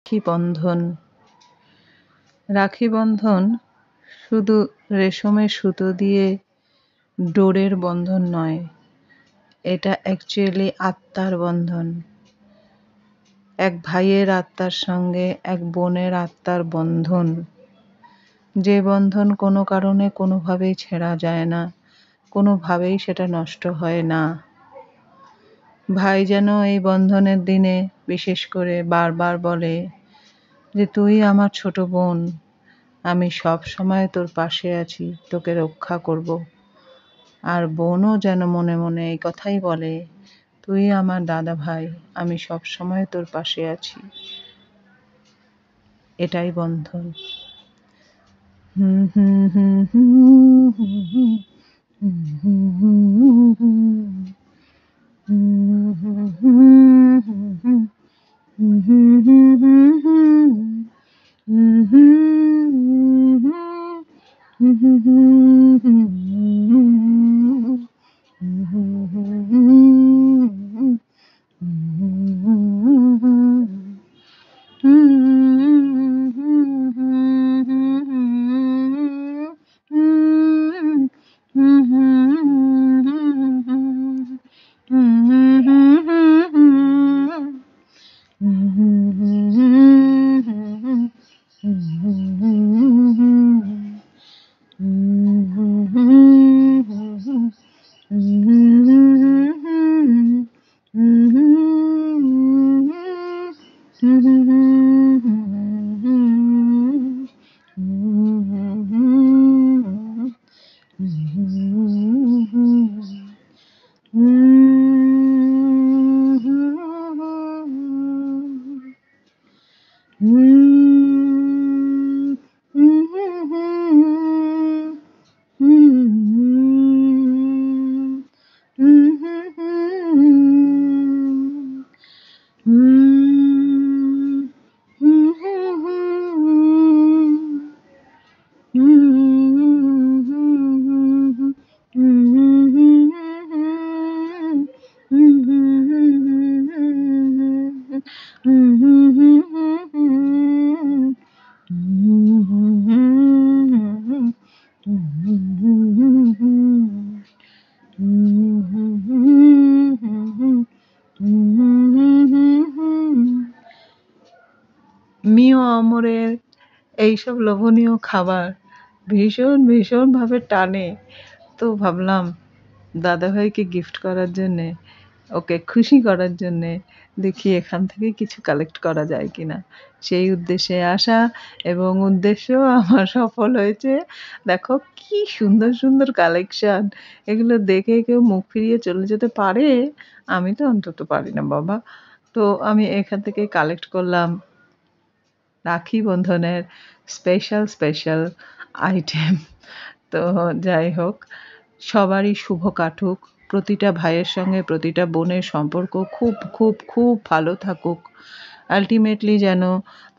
রাখি বন্ধন। রাখি বন্ধন শুধু রেশমের সুতো দিয়ে ডোরের বন্ধন নয়, এটা অ্যাকচুয়ালি আত্মার বন্ধন। এক ভাইয়ের আত্মার সঙ্গে এক বোনের আত্মার বন্ধন, যে বন্ধন কোনো কারণে কোনোভাবেই ছেঁড়া যায় না, কোনোভাবেই সেটা নষ্ট হয় না। ভাই যেন এই বন্ধনের দিনে বিশেষ করে বারবার বলে যে তুই আমার ছোট বোন, আমি সব সময় তোর পাশে আছি, তোকে রক্ষা করব। আর বোনও যেন মনে মনে এই কথাই বলে, তুই আমার দাদা ভাই, আমি সব সময় তোর পাশে আছি। এটাই বন্ধন। হুম হুম হুম হুম হুম হুম হুম হুম মিও অমরের এইসব লোভনীয় খাবার ভীষণভাবে টানে। তো ভাবলাম দাদাভাইকে গিফট করার জন্যে, ওকে খুশি করার জন্যে দেখি এখান থেকে কিছু কালেক্ট করা যায় কিনা। সেই উদ্দেশ্যে আসা, এবং উদ্দেশ্য আমার সফল হয়েছে। দেখো কি সুন্দর সুন্দর কালেকশন, এগুলো দেখে কেউ মুখ ফিরিয়ে চলে যেতে পারে? আমি তো অন্তত পারি না বাবা। তো আমি এখান থেকে কালেক্ট করলাম রাখি বন্ধনের স্পেশাল আইটেম। তো যাই হোক, সবারই শুভ কাটুক, প্রতিটা ভাইয়ের সঙ্গে প্রতিটা বোনের সম্পর্ক খুব ভালো থাকুক। আলটিমেটলি যেন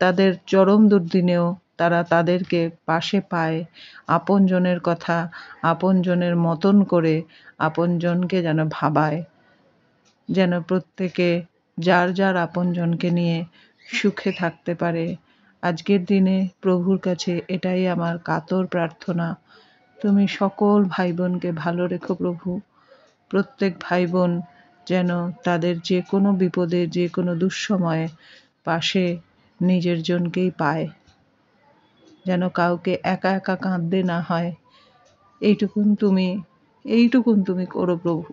তাদের চরম দুর্দিনেও তারা তাদেরকে পাশে পায়, আপনজনের কথা আপনজনের মতন করে আপনজনকে যেন ভাবায়, যেন প্রত্যেকে যার আপনজনকে নিয়ে সুখে থাকতে পারে। আজকের দিনে প্রভুর কাছে এটাই আমার কাতর প্রার্থনা, তুমি সকল ভাই বোনকে ভালো রেখো প্রভু। প্রত্যেক ভাই বোন যেন তাদের যে কোনো বিপদে যে কোনো দুঃসময়ে পাশে নিজের জনকেই পায়, যেন কাউকে একা একা কাঁদতে না হয়। এইটুকুন তুমি করো প্রভু।